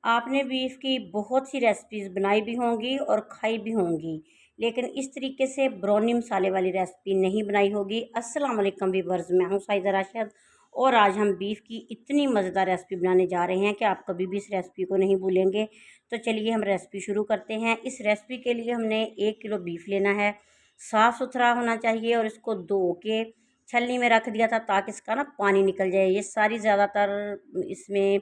आपने बीफ की बहुत सी रेसिपीज़ बनाई भी होंगी और खाई भी होंगी, लेकिन इस तरीके से ब्राउनी मसाले वाली रेसिपी नहीं बनाई होगी। अस्सलाम वालेकुम व्यूअर्स, मैं हूँ साइदा राशिद और आज हम बीफ की इतनी मज़ेदार रेसिपी बनाने जा रहे हैं कि आप कभी भी इस रेसिपी को नहीं भूलेंगे। तो चलिए हम रेसिपी शुरू करते हैं। इस रेसिपी के लिए हमने 1 किलो बीफ लेना है। साफ़ सुथरा होना चाहिए और इसको धो के छलनी में रख दिया था ताकि इसका ना पानी निकल जाए। ये सारी ज़्यादातर इसमें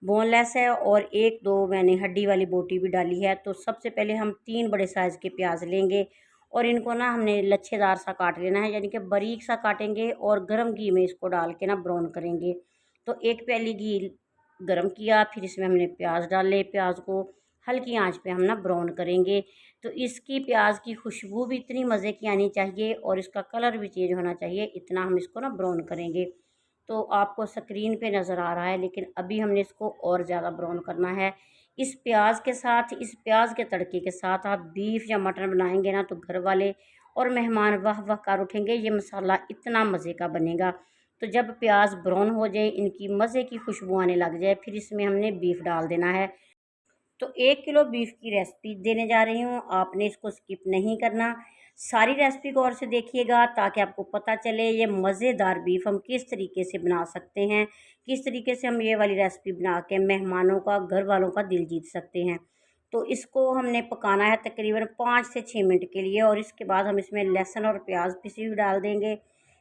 बोनलेस है और 1-2 मैंने हड्डी वाली बोटी भी डाली है। तो सबसे पहले हम 3 बड़े साइज़ के प्याज लेंगे और इनको ना हमने लच्छेदार सा काट लेना है, यानी कि बारीक सा काटेंगे और गर्म घी में इसको डाल के ना ब्राउन करेंगे। तो 1 प्याली घी गरम किया, फिर इसमें हमने प्याज डाले। प्याज को हल्की आंच पे हम ना ब्राउन करेंगे। तो इसकी प्याज की खुशबू भी इतनी मज़े की आनी चाहिए और इसका कलर भी चेंज होना चाहिए, इतना हम इसको ना ब्राउन करेंगे। तो आपको स्क्रीन पे नज़र आ रहा है, लेकिन अभी हमने इसको और ज़्यादा ब्राउन करना है। इस प्याज के साथ, इस प्याज के तड़के के साथ आप बीफ या मटन बनाएंगे ना तो घर वाले और मेहमान वाह वाह कर उठेंगे। ये मसाला इतना मज़े का बनेगा। तो जब प्याज ब्राउन हो जाए, इनकी मज़े की खुशबू आने लग जाए, फिर इसमें हमने बीफ डाल देना है। तो 1 किलो बीफ की रेसिपी देने जा रही हूँ, आपने इसको स्किप नहीं करना। सारी रेसिपी गौर से देखिएगा ताकि आपको पता चले ये मज़ेदार बीफ हम किस तरीके से बना सकते हैं, किस तरीके से हम ये वाली रेसिपी बना के मेहमानों का, घर वालों का दिल जीत सकते हैं। तो इसको हमने पकाना है तकरीबन 5 से 6 मिनट के लिए और इसके बाद हम इसमें लहसुन और प्याज पिसी हुई डाल देंगे।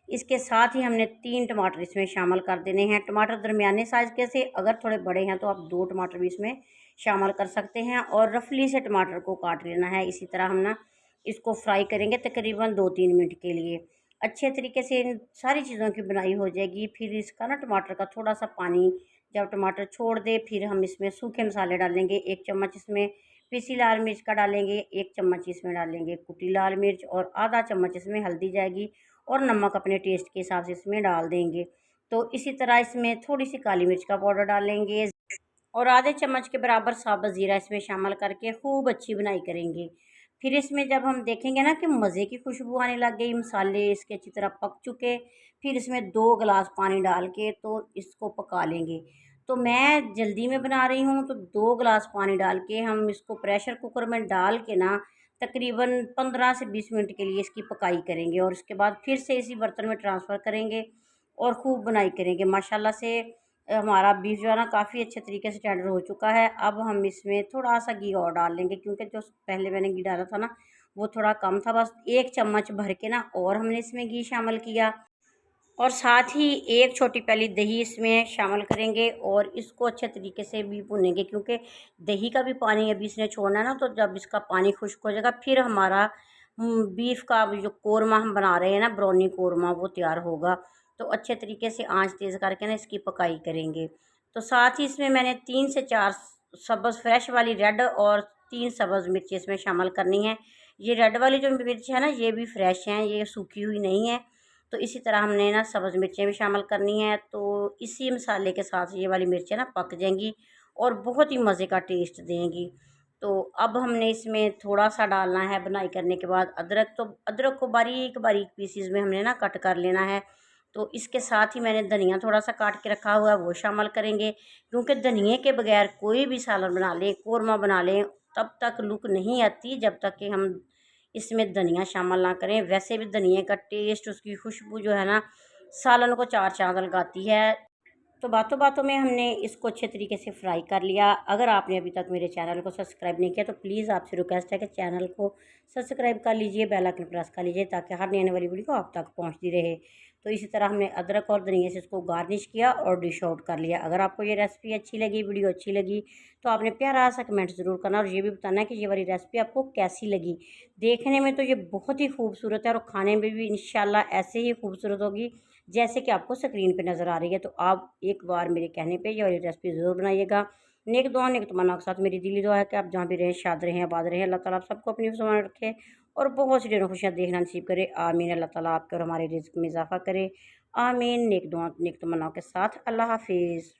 इसके साथ ही हमने 3 टमाटर इसमें शामिल कर देने हैं। टमाटर दरमियाने साइज़ के से, अगर थोड़े बड़े हैं तो आप 2 टमाटर भी इसमें शामिल कर सकते हैं और रफली से टमाटर को काट लेना है। इसी तरह हम ना इसको फ्राई करेंगे तकरीबन 2-3 मिनट के लिए। अच्छे तरीके से इन सारी चीज़ों की बनाई हो जाएगी। फिर इसका ना टमाटर का थोड़ा सा पानी जब टमाटर छोड़ दे, फिर हम इसमें सूखे मसाले डालेंगे। 1 चम्मच इसमें पिसी लाल मिर्च का डालेंगे, 1 चम्मच इसमें डालेंगे कुटी लाल मिर्च और आधा चम्मच इसमें हल्दी जाएगी और नमक अपने टेस्ट के हिसाब से इसमें डाल देंगे। तो इसी तरह इसमें थोड़ी सी काली मिर्च का पाउडर डालेंगे और आधे चम्मच के बराबर साबुत ज़ीरा इसमें शामिल करके खूब अच्छी बुनाई करेंगे। फिर इसमें जब हम देखेंगे ना कि मज़े की खुशबू आने लग गई, मसाले इसके अच्छी तरह पक चुके, फिर इसमें 2 गिलास पानी डाल के तो इसको पका लेंगे। तो मैं जल्दी में बना रही हूँ तो 2 गिलास पानी डाल के हम इसको प्रेशर कुकर में डाल के ना तकरीबन 15 से 20 मिनट के लिए इसकी पकाई करेंगे और उसके बाद फिर से इसी बर्तन में ट्रांसफ़र करेंगे और खूब बुनाई करेंगे। माशाल्लाह से हमारा बीफ जो है ना काफ़ी अच्छे तरीके से टेंडर हो चुका है। अब हम इसमें थोड़ा-सा घी और डाल लेंगे क्योंकि जो पहले मैंने घी डाला था ना वो थोड़ा कम था। बस 1 चम्मच भर के ना और हमने इसमें घी शामिल किया और साथ ही 1 छोटी प्याली दही इसमें शामिल करेंगे और इसको अच्छे तरीके से भी भूनेंगे क्योंकि दही का भी पानी अभी इसने छोड़ना है ना। तो जब इसका पानी खुश्क हो जाएगा फिर हमारा बीफ का जो कोरमा हम बना रहे हैं ना, ब्राउनी कोरमा, वो तैयार होगा। तो अच्छे तरीके से आंच तेज़ करके ना इसकी पकाई करेंगे। तो साथ ही इसमें मैंने 3 से 4 सब्ज़ फ्रेश वाली रेड और 3 सब्ज़ मिर्ची इसमें शामिल करनी है। ये रेड वाली जो मिर्च है ना ये भी फ्रेश हैं, ये सूखी हुई नहीं है। तो इसी तरह हमने ना सब्ज़ मिर्चें भी शामिल करनी है। तो इसी मसाले के साथ ये वाली मिर्चें ना पक जाएंगी और बहुत ही मज़े का टेस्ट देंगी। तो अब हमने इसमें थोड़ा सा डालना है बनाई करने के बाद अदरक। तो अदरक को बारीक बारीक पीसीज में हमने ना कट कर लेना है। तो इसके साथ ही मैंने धनिया थोड़ा सा काट के रखा हुआ है, वो शामिल करेंगे क्योंकि धनिए के बगैर कोई भी सालन बना लें, कोरमा बना लें, तब तक लुक नहीं आती जब तक कि हम इसमें धनिया शामिल ना करें। वैसे भी धनिए का टेस्ट, उसकी खुशबू जो है ना सालन को 4 चाँद लगाती है। तो बातों बातों में हमने इसको अच्छे तरीके से फ्राई कर लिया। अगर आपने अभी तक मेरे चैनल को सब्सक्राइब नहीं किया तो प्लीज़ आपसे रिक्वेस्ट है कि चैनल को सब्सक्राइब कर लीजिए, बेल आइकन प्रेस कर लीजिए ताकि हर नई आने वाली वीडियो आप तक पहुंचती रहे। तो इसी तरह हमने अदरक और धनिया से इसको गार्निश किया और डिश आउट कर लिया। अगर आपको ये रेसिपी अच्छी लगी, वीडियो अच्छी लगी, तो आपने प्यारा सा कमेंट ज़रूर करना और ये भी बताना है कि ये वाली रेसिपी आपको कैसी लगी। देखने में तो ये बहुत ही खूबसूरत है और खाने में भी इंशाल्लाह ऐसे ही खूबसूरत होगी जैसे कि आपको स्क्रीन पे नज़र आ रही है। तो आप एक बार मेरे कहने पे ये वाली रेसिपी ज़रूर बनाइएगा। नेक दुआ नेक तमन्ना के साथ मेरी दिली दुआ है कि आप जहाँ भी रहें शाद रहें, आबाद रहें। अल्लाह ताला आप सबको अपनी फ़रमान रखे और बहुत सी ढेरों खुशियाँ देखना नसीब करे। आमीन। अल्लाह ताला आपके और हमारे रिज़्क़ में इज़ाफ़ा करे। आमीन। नेक दुआ नेक तमन्नाओं के साथ अल्लाह हाफ़िज़।